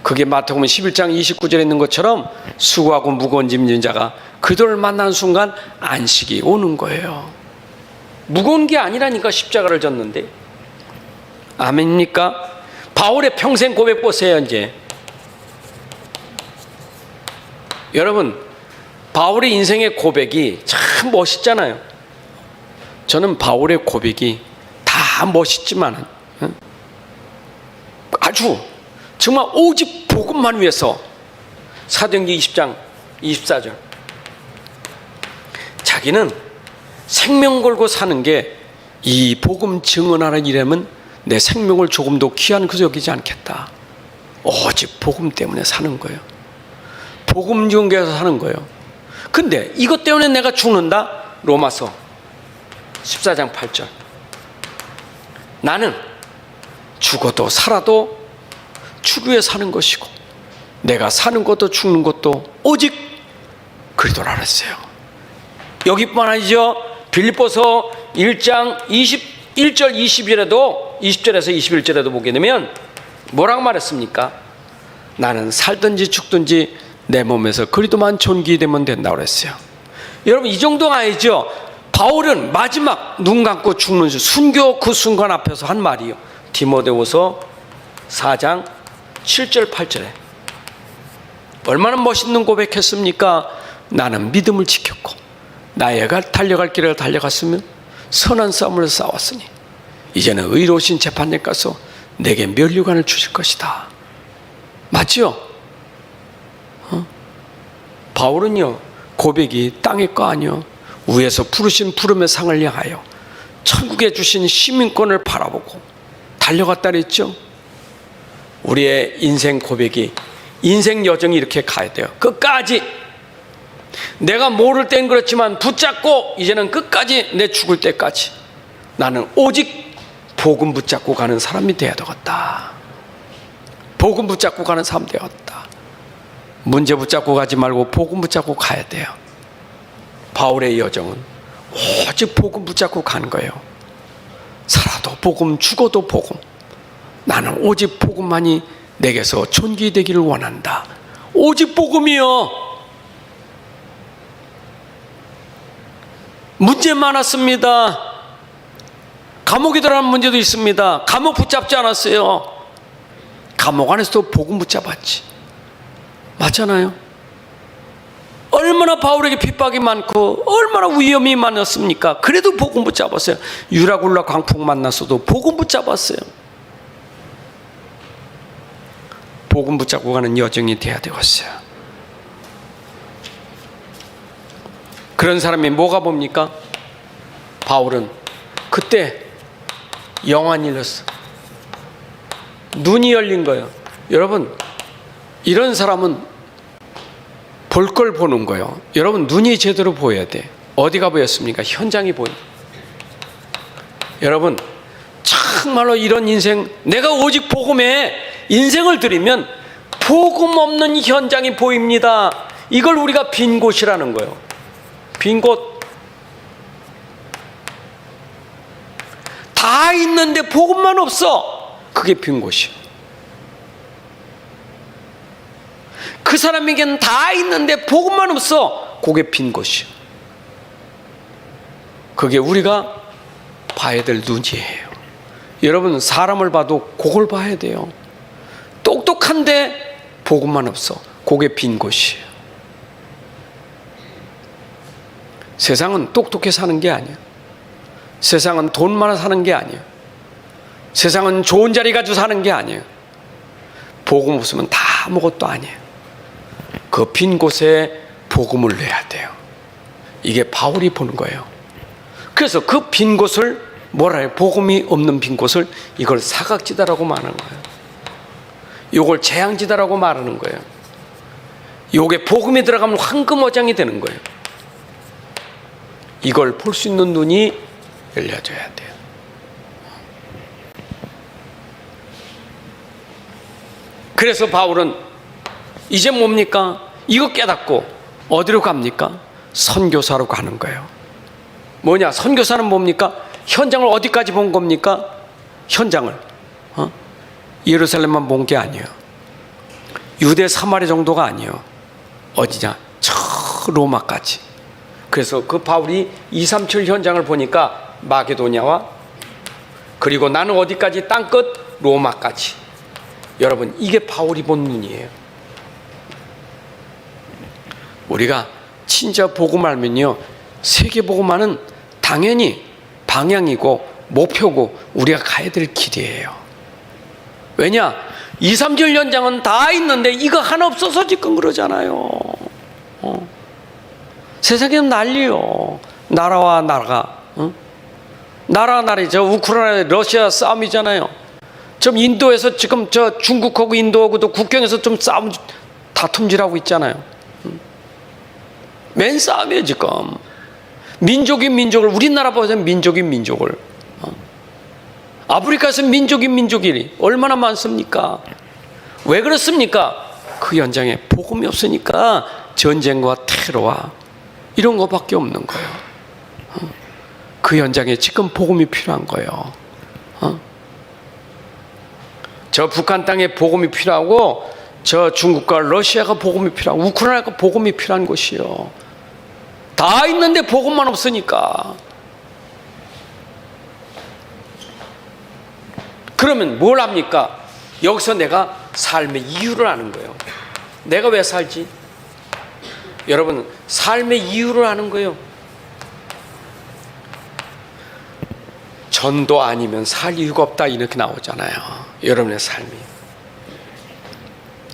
그게 마태복음 11장 29절에 있는 것처럼 수고하고 무거운 짐 지는 자가 그들을 만나는 순간 안식이 오는 거예요. 무거운 게 아니라니까 십자가를 졌는데. 아멘입니까? 바울의 평생 고백 보세요. 이제 여러분, 바울의 인생의 고백이 참 멋있잖아요. 저는 바울의 고백이 다 멋있지만 아주 정말 오직 복음만 위해서. 사도행전 20장 24절, 자기는 생명 걸고 사는 게 이 복음 증언하는 일이라면 내 생명을 조금도 귀한 것으로 여기지 않겠다. 오직 복음 때문에 사는 거예요. 복음 증거해서 사는 거예요. 근데 이것 때문에 내가 죽는다? 로마서 14장 8절, 나는 죽어도 살아도 주를 위해 사는 것이고 내가 사는 것도 죽는 것도 오직 그리스도라 그랬어요. 여기뿐만 아니죠. 빌립보서 1장 21절 20절에서 21절에도 보게 되면 뭐라고 말했습니까? 나는 살든지 죽든지 내 몸에서 그리스도만 존귀되면 된다고 그랬어요. 여러분, 이 정도가 아니죠. 바울은 마지막 눈 감고 죽는 순교 그 순간 앞에서 한 말이요. 디모데후서 4장 7절 8절에 얼마나 멋있는 고백했습니까? 나는 믿음을 지켰고 나의 달려갈 길을 달려갔으면 선한 싸움을 싸웠으니 이제는 의로우신 재판장 가서 내게 면류관을 주실 것이다. 맞죠? 바울은요, 고백이 땅의 거 아니요, 위에서 부르신 부름의 상을 향하여 천국에 주신 시민권을 바라보고 달려갔다 그랬죠. 우리의 인생 고백이, 인생 여정이 이렇게 가야 돼요. 끝까지. 내가 모를 땐 그렇지만 붙잡고 이제는 끝까지, 내 죽을 때까지 나는 오직 복음 붙잡고 가는 사람이 되어야 되겠다. 복음 붙잡고 가는 사람 되었다. 문제 붙잡고 가지 말고 복음 붙잡고 가야 돼요. 바울의 여정은 오직 복음 붙잡고 간 거예요. 살아도 복음, 죽어도 복음. 나는 오직 복음만이 내게서 존귀되기를 원한다. 오직 복음이요. 문제 많았습니다. 감옥에 들어간 문제도 있습니다. 감옥 붙잡지 않았어요. 감옥 안에서도 복음 붙잡았지. 맞잖아요. 얼마나 바울에게 핍박이 많고 얼마나 위험이 많았습니까? 그래도 복음 붙잡았어요. 유라굴라 광풍 만났어도 복음 붙잡았어요. 복음 붙잡고 가는 여정이 돼야 되겠어요. 그런 사람이 뭐가 봅니까? 바울은 그때 영안이 열렸어. 눈이 열린 거예요. 여러분, 이런 사람은 볼 걸 보는 거예요. 여러분, 눈이 제대로 보여야 돼. 어디가 보였습니까? 현장이 보여. 여러분, 참 정말로 이런 인생, 내가 오직 복음에 인생을 드리면 복음 없는 현장이 보입니다. 이걸 우리가 빈 곳이라는 거예요. 빈 곳. 다 있는데 복음만 없어. 그게 빈 곳이에요. 그 사람에게는 다 있는데 복음만 없어. 그게 빈 곳이에요. 그게 우리가 봐야 될 눈이에요. 여러분, 사람을 봐도 그걸 봐야 돼요. 똑똑한데 복음만 없어. 그게 빈 곳이에요. 세상은 똑똑해 사는 게 아니야. 세상은 돈 많아 사는 게 아니야. 세상은 좋은 자리 가지고 사는 게 아니야. 복음 없으면 다 아무것도 아니야. 그 빈 곳에 복음을 내야 돼요. 이게 바울이 보는 거예요. 그래서 그 빈 곳을 뭐라 해요? 복음이 없는 빈 곳을 이걸 사각지대라고 말하는 거예요. 이걸 재앙지대라고 말하는 거예요. 이게 복음이 들어가면 황금어장이 되는 거예요. 이걸 볼 수 있는 눈이 열려져야 돼요. 그래서 바울은 이제 뭡니까? 이거 깨닫고 어디로 갑니까? 선교사로 가는 거예요. 뭐냐? 선교사는 뭡니까? 현장을 어디까지 본 겁니까? 현장을 예루살렘만 본 게 아니에요. 유대 사마리 정도가 아니에요. 어디냐? 저 로마까지. 그래서 그 바울이 237 현장을 보니까 마게도냐와 그리고 나는 어디까지? 땅끝 로마까지. 여러분, 이게 바울이 본 눈이에요. 우리가 진짜 복음 알면요, 세계 복음화는 당연히 방향이고 목표고 우리가 가야 될 길이에요. 왜냐? 237 현장은 다 있는데 이거 하나 없어서 지금 그러잖아요. 세상에는 난리요. 나라와 나라가, 나라와 나라죠. 우크라이나 러시아 싸움이잖아요. 좀 인도에서 지금 저 중국하고 인도하고도 국경에서 좀 싸움 다툼질하고 있잖아요. 맨 싸움이에요 지금. 민족인 민족을, 우리나라 보세요. 민족인 민족을, 아프리카에서 민족인 민족이 얼마나 많습니까? 왜 그렇습니까? 그 현장에 복음이 없으니까 전쟁과 테러와 이런 거밖에 없는 거예요. 그 현장에 지금 복음이 필요한 거예요. 저 북한 땅에 복음이 필요하고 저 중국과 러시아가 복음이 필요하고 우크라이나가 복음이 필요한 곳이요. 다 있는데 복음만 없으니까. 그러면 뭘 합니까? 여기서 내가 삶의 이유를 아는 거예요. 내가 왜 살지? 여러분, 삶의 이유를 아는 거예요. 전도 아니면 살 이유가 없다 이렇게 나오잖아요. 여러분의 삶이.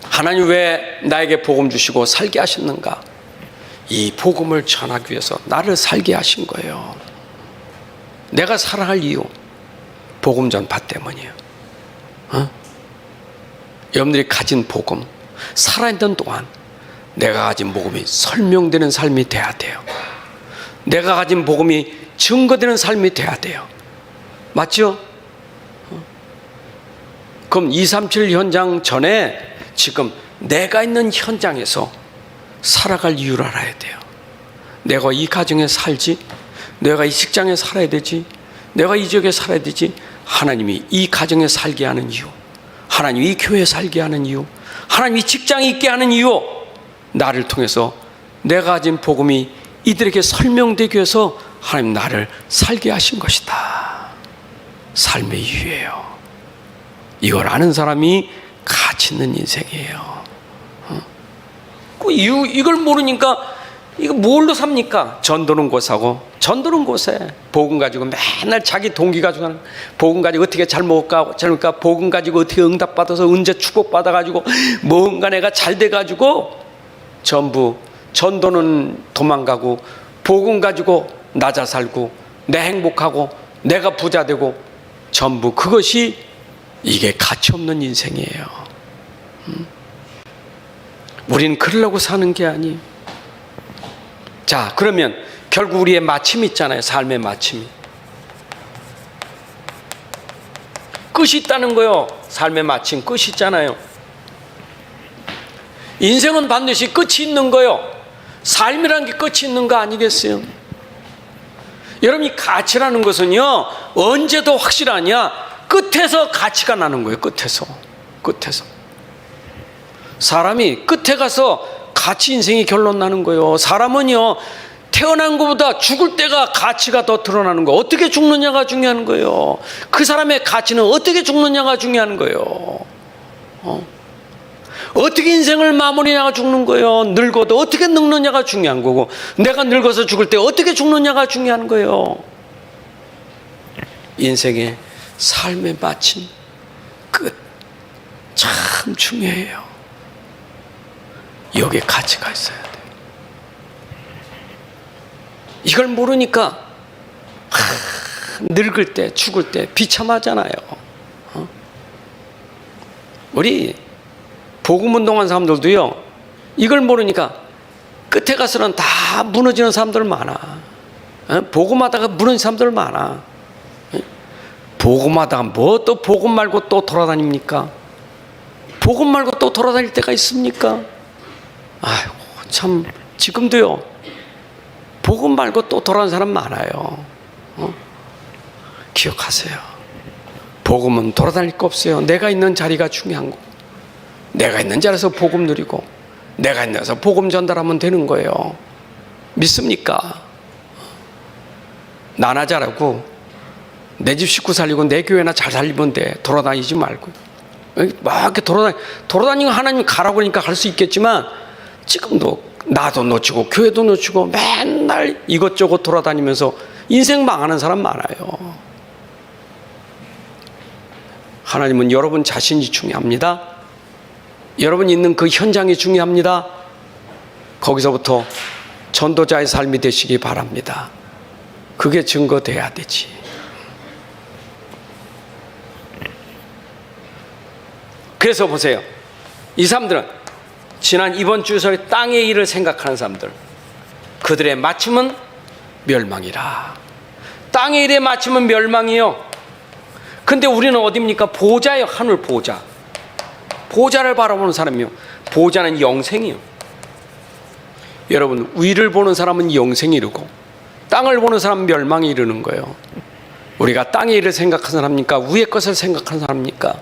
하나님 왜 나에게 복음 주시고 살게 하셨는가? 이 복음을 전하기 위해서 나를 살게 하신 거예요. 내가 살아갈 이유, 복음 전파 때문이에요. 여러분들이 가진 복음, 살아있는 동안 내가 가진 복음이 설명되는 삶이 돼야 돼요. 내가 가진 복음이 증거되는 삶이 돼야 돼요. 맞죠? 그럼 237 현장 전에 지금 내가 있는 현장에서 살아갈 이유를 알아야 돼요. 내가 이 가정에 살지, 내가 이 직장에 살아야 되지, 내가 이 지역에 살아야 되지. 하나님이 이 가정에 살게 하는 이유, 하나님이 이 교회에 살게 하는 이유, 하나님이 직장에 있게 하는 이유, 나를 통해서 내가 가진 복음이 이들에게 설명되기 위해서 하나님 나를 살게 하신 것이다. 삶의 이유예요. 이걸 아는 사람이 가치 있는 인생이에요. 그 이유, 이걸 모르니까 이거 뭘로 삽니까? 전도는 곳하고, 전도는 곳에 복음 가지고 맨날 자기 동기 가지고 하는, 복음 가지고 어떻게 잘 먹을까, 복음 가지고 어떻게 응답받아서 언제 축복받아가지고 뭔가 내가 잘 돼가지고 전부 전도는 도망가고 복음 가지고 나 잘 살고 내 행복하고 내가 부자 되고 전부 그것이 이게 가치 없는 인생이에요. 우리는 그러려고 사는 게 아니에요. 자, 그러면 결국 우리의 마침이 있잖아요. 삶의 마침이. 끝이 있다는 거요. 삶의 마침 끝이 있잖아요. 인생은 반드시 끝이 있는 거요. 삶이라는 게 끝이 있는 거 아니겠어요? 여러분이 가치라는 것은요, 언제도 확실하냐? 끝에서 가치가 나는 거예요. 끝에서. 사람이 끝에 가서 가치 인생이 결론 나는 거예요. 사람은요, 태어난 것보다 죽을 때가 가치가 더 드러나는 거예요. 어떻게 죽느냐가 중요한 거예요. 그 사람의 가치는 어떻게 죽느냐가 중요한 거예요. 어떻게 인생을 마무리하냐가 죽는 거예요. 늙어도 어떻게 늙느냐가 중요한 거고, 내가 늙어서 죽을 때 어떻게 죽느냐가 중요한 거예요. 인생의 삶의 마침 끝 참 중요해요. 여기에 가치가 있어야 돼요. 이걸 모르니까 늙을 때 죽을 때 비참하잖아요. 우리 복음운동한 사람들도요, 이걸 모르니까 끝에 가서는 다 무너지는 사람들 많아. 복음하다가 무너진 사람들 많아. 복음하다가 뭐 또 복음 말고 또 돌아다닙니까? 복음 말고 또 돌아다닐 때가 있습니까? 아이고, 참, 지금도요, 복음 말고 또 돌아다니는 사람 많아요. 기억하세요. 복음은 돌아다닐 거 없어요. 내가 있는 자리가 중요한 거고, 내가 있는 자리에서 복음 누리고, 내가 있는 데서 복음 전달하면 되는 거예요. 믿습니까? 나나 잘하고 내 집 식구 살리고 내 교회나 잘 살리면 돼. 돌아다니지 말고. 막 이렇게 돌아다니고 하나님 가라고 그러니까 갈 수 있겠지만, 지금도 나도 놓치고 교회도 놓치고 맨날 이것저것 돌아다니면서 인생 망하는 사람 많아요. 하나님은 여러분 자신이 중요합니다. 여러분 있는 그 현장이 중요합니다. 거기서부터 전도자의 삶이 되시기 바랍니다. 그게 증거돼야 되지. 그래서 보세요. 이 사람들은 지난 이번 주에서 땅의 일을 생각하는 사람들, 그들의 마침은 멸망이라. 땅의 일의 마침은 멸망이요. 근데 우리는 어디입니까? 보좌예요. 하늘 보좌. 보좌를 바라보는 사람이요. 보좌는 영생이요. 여러분, 위를 보는 사람은 영생이 이르고 땅을 보는 사람은 멸망이 이르는 거예요. 우리가 땅의 일을 생각하는 사람입니까? 위의 것을 생각하는 사람입니까?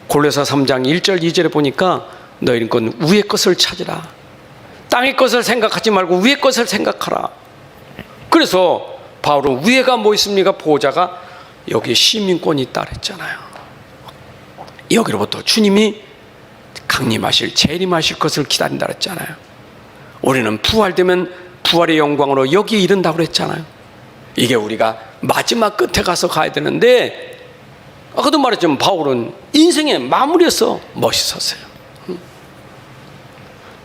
골로새 3장 1절 2절에 보니까 너희는 건 위의 것을 찾으라. 땅의 것을 생각하지 말고 위의 것을 생각하라. 그래서 바울은 위에가 뭐 있습니까? 보좌가 여기 시민권이 있다 그랬잖아요. 여기로부터 주님이 강림하실, 재림하실 것을 기다린다 그랬잖아요. 우리는 부활되면 부활의 영광으로 여기에 이른다고 그랬잖아요. 이게 우리가 마지막 끝에 가서 가야 되는데, 아까도 말했지만 바울은 인생의 마무리에서 멋있었어요.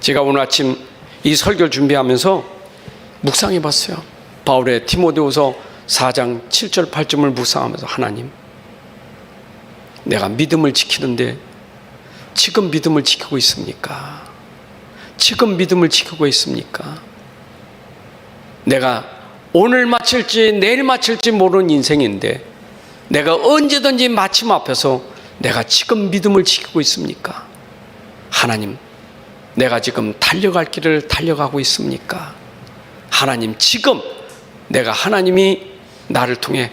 제가 오늘 아침 이 설교를 준비하면서 묵상해 봤어요. 바울의 디모데후서 4장 7절 8절을 묵상하면서, 하나님, 내가 믿음을 지키는데 지금 믿음을 지키고 있습니까? 지금 믿음을 지키고 있습니까? 내가 오늘 마칠지 내일 마칠지 모르는 인생인데 내가 언제든지 마침 앞에서 내가 지금 믿음을 지키고 있습니까? 하나님, 내가 지금 달려갈 길을 달려가고 있습니까? 하나님, 지금 내가 하나님이 나를 통해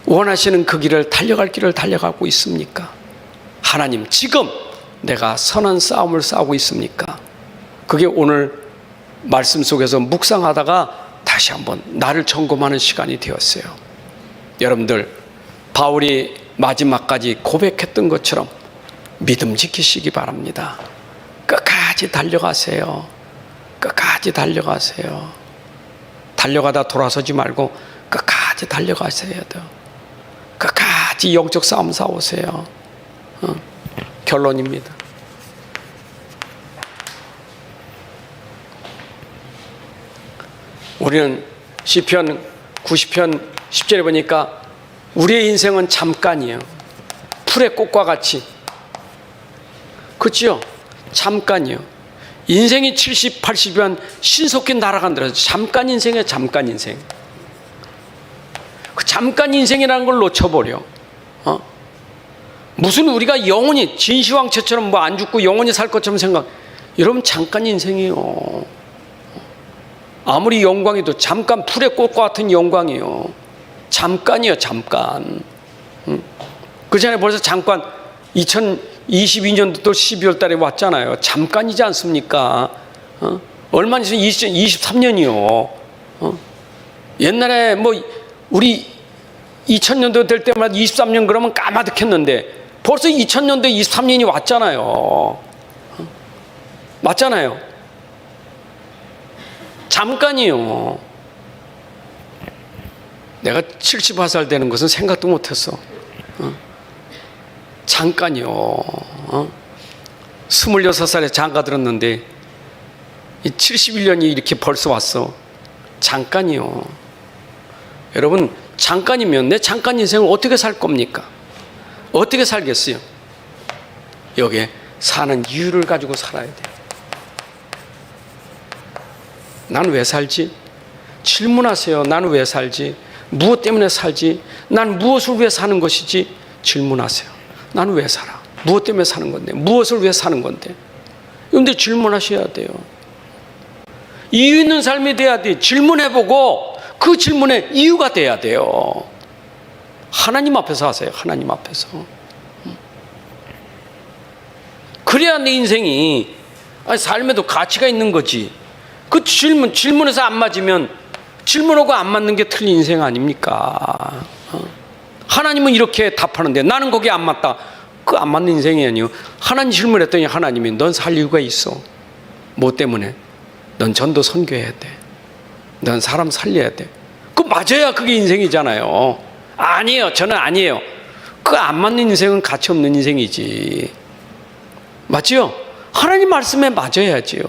원하시는 그 길을 달려갈 길을 달려가고 있습니까? 하나님, 지금 내가 선한 싸움을 싸우고 있습니까? 그게 오늘 말씀 속에서 묵상하다가 다시 한번 나를 점검하는 시간이 되었어요. 여러분들, 바울이 마지막까지 고백했던 것처럼 믿음 지키시기 바랍니다. 끝까지 달려가세요. 끝까지 달려가세요. 달려가다 돌아서지 말고 끝까지 달려가셔야 돼요. 끝까지 영적 싸움 싸우세요. 결론입니다. 우리는 시편 90편 10절에 보니까 우리의 인생은 잠깐이에요. 풀의 꽃과 같이. 그렇죠? 잠깐이요. 인생이 70, 80이면 신속히 날아간다. 잠깐 인생이에요. 잠깐 인생. 그 잠깐 인생이라는 걸 놓쳐버려. 무슨 우리가 영원히 진시황처럼 뭐 안 죽고 영원히 살 것처럼 생각. 여러분 잠깐 인생이에요. 아무리 영광이도 잠깐 풀의 꽃과 같은 영광이에요. 잠깐이요, 잠깐. 그 전에 벌써 잠깐 2022년도 또 12월 달에 왔잖아요. 잠깐이지 않습니까? 얼마 전에 2023년이요. 옛날에 뭐 우리 2000년도 될 때마다 23년 그러면 까마득했는데 벌써 2000년도에 23년이 왔잖아요. 맞잖아요. 잠깐이요. 내가 71살 되는 것은 생각도 못했어. 잠깐이요. 26살에 장가 들었는데 71년이 이렇게 벌써 왔어. 잠깐이요. 여러분 잠깐이면 내 잠깐 인생을 어떻게 살 겁니까? 어떻게 살겠어요? 여기에 사는 이유를 가지고 살아야 돼. 난 왜 살지? 질문하세요. 나는 왜 살지? 무엇 때문에 살지? 난 무엇을 위해 사는 것이지? 질문하세요. 나는 왜 살아? 무엇 때문에 사는 건데? 무엇을 위해 사는 건데? 그런데 질문하셔야 돼요. 이유 있는 삶이 돼야 돼. 질문해보고 그 질문에 이유가 돼야 돼요. 하나님 앞에서 하세요. 하나님 앞에서. 그래야 내 인생이 삶에도 가치가 있는 거지. 그 질문에서 안 맞으면 질문하고 안 맞는 게 틀린 인생 아닙니까? 하나님은 이렇게 답하는데 나는 거기에 안 맞다. 그 안 맞는 인생이 아니요. 하나님 질문했더니 하나님이 넌 살 이유가 있어. 뭐 때문에? 넌 전도 선교해야 돼. 넌 사람 살려야 돼. 그 맞아야 그게 인생이잖아요. 아니에요. 저는 아니에요. 그 안 맞는 인생은 가치 없는 인생이지. 맞지요? 하나님 말씀에 맞아야지요.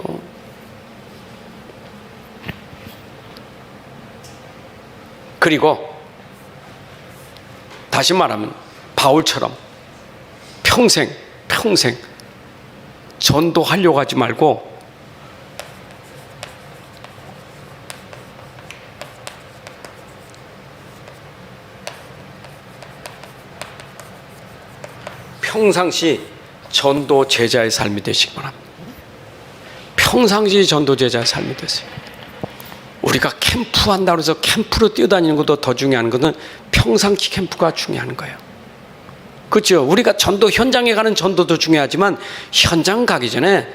그리고 다시 말하면 바울처럼 평생 전도하려고 하지 말고 평상시 전도 제자의 삶이 되시기 바랍니다. 평상시 전도 제자의 삶이 되세요. 우리가 캠프한다고 해서 캠프로 뛰어다니는 것도 더 중요한 것은 평상시 캠프가 중요한 거예요. 그렇죠? 우리가 전도 현장에 가는 전도도 중요하지만 현장 가기 전에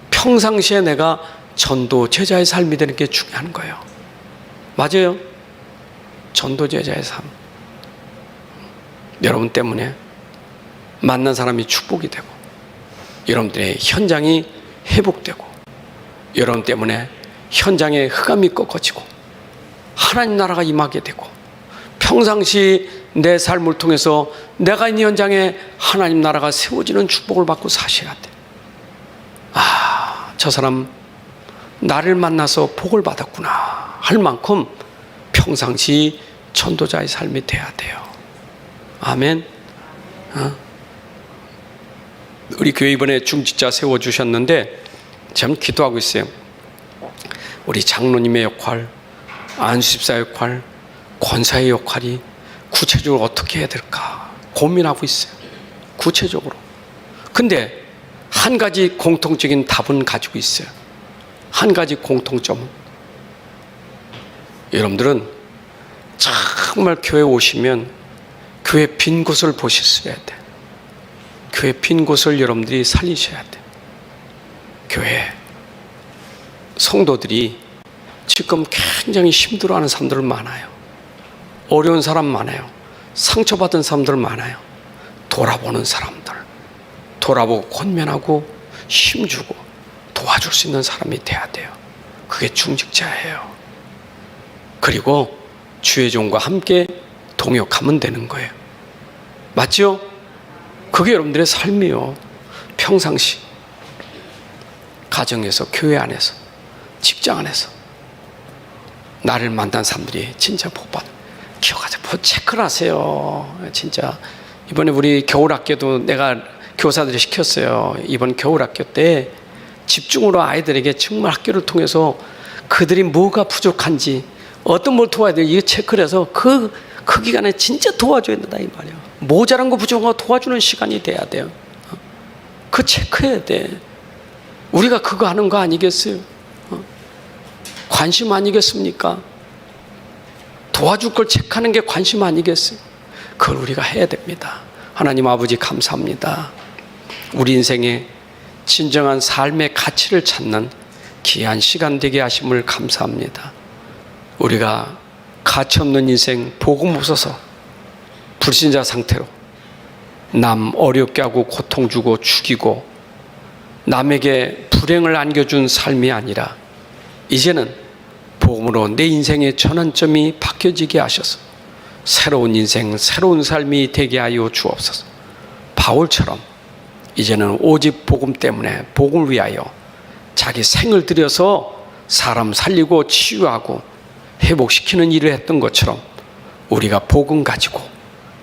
평상시에 내가 전도 제자의 삶이 되는 게 중요한 거예요. 맞아요? 전도 제자의 삶. 여러분 때문에 만난 사람이 축복이 되고 여러분들의 현장이 회복되고 여러분 때문에 현장의 흑암이 꺾어지고 하나님 나라가 임하게 되고 평상시 내 삶을 통해서 내가 있는 현장에 하나님 나라가 세워지는 축복을 받고 사셔야 돼. 아, 저 사람 나를 만나서 복을 받았구나 할 만큼 평상시 전도자의 삶이 돼야 돼요. 아멘. 우리 교회 이번에 중직자 세워주셨는데 참 기도하고 있어요. 우리 장로님의 역할, 안수집사의 역할, 권사의 역할이 구체적으로 어떻게 해야 될까 고민하고 있어요. 구체적으로. 근데 한 가지 공통적인 답은 가지고 있어요. 한 가지 공통점은 여러분들은 정말 교회 오시면 교회 빈 곳을 보셨어야 돼. 교회 빈 곳을 여러분들이 살리셔야 돼. 교회 성도들이 지금 굉장히 힘들어하는 사람들 많아요. 어려운 사람 많아요. 상처받은 사람들 많아요. 돌아보는 사람들, 돌아보고 권면하고 힘주고 도와줄 수 있는 사람이 돼야 돼요. 그게 중직자예요. 그리고 주의 종과 함께 동역하면 되는 거예요. 맞죠? 그게 여러분들의 삶이요. 평상시 가정에서, 교회 안에서, 직장 안에서 나를 만난 사람들이 진짜 복받아. 기억하세요. 체크를 하세요. 진짜 이번에 우리 겨울학교도 내가 교사들이 시켰어요. 이번 겨울학교 때 집중으로 아이들에게 정말 학교를 통해서 그들이 뭐가 부족한지 어떤 뭘 도와야 돼 이거 체크를 해서 그 기간에 진짜 도와줘야 된다 이 말이야. 모자란 거 부족한 거 도와주는 시간이 돼야 돼요. 그 체크해야 돼. 우리가 그거 하는 거 아니겠어요? 관심 아니겠습니까? 도와줄 걸 체크하는 게 관심 아니겠어요? 그걸 우리가 해야 됩니다. 하나님 아버지 감사합니다. 우리 인생에 진정한 삶의 가치를 찾는 귀한 시간 되게 하심을 감사합니다. 우리가 가치 없는 인생, 복음 없어서 불신자 상태로 남 어렵게 하고 고통 주고 죽이고 남에게 불행을 안겨준 삶이 아니라 이제는 복음으로 내 인생의 전환점이 바뀌어지게 하셔서 새로운 인생, 새로운 삶이 되게 하여 주옵소서. 바울처럼 이제는 오직 복음 때문에 복음을 위하여 자기 생을 들여서 사람 살리고 치유하고 회복시키는 일을 했던 것처럼 우리가 복음 가지고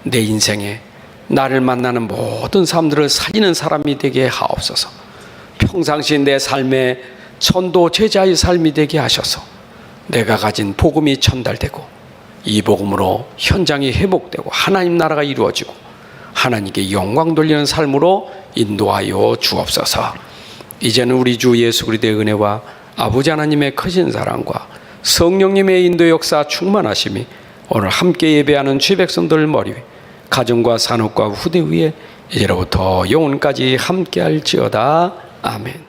내 인생에 나를 만나는 모든 사람들을 살리는 사람이 되게 하옵소서. 평상시 내 삶에 전도 제자의 삶이 되게 하셔서 내가 가진 복음이 전달되고 이 복음으로 현장이 회복되고 하나님 나라가 이루어지고 하나님께 영광 돌리는 삶으로 인도하여 주옵소서. 이제는 우리 주 예수 그리스도의 은혜와 아버지 하나님의 크신 사랑과 성령님의 인도 역사 충만하심이 오늘 함께 예배하는 주의 백성들 머리 위 가정과 산업과 후대 위에 이제로부터 영원까지 함께할지어다. 아멘.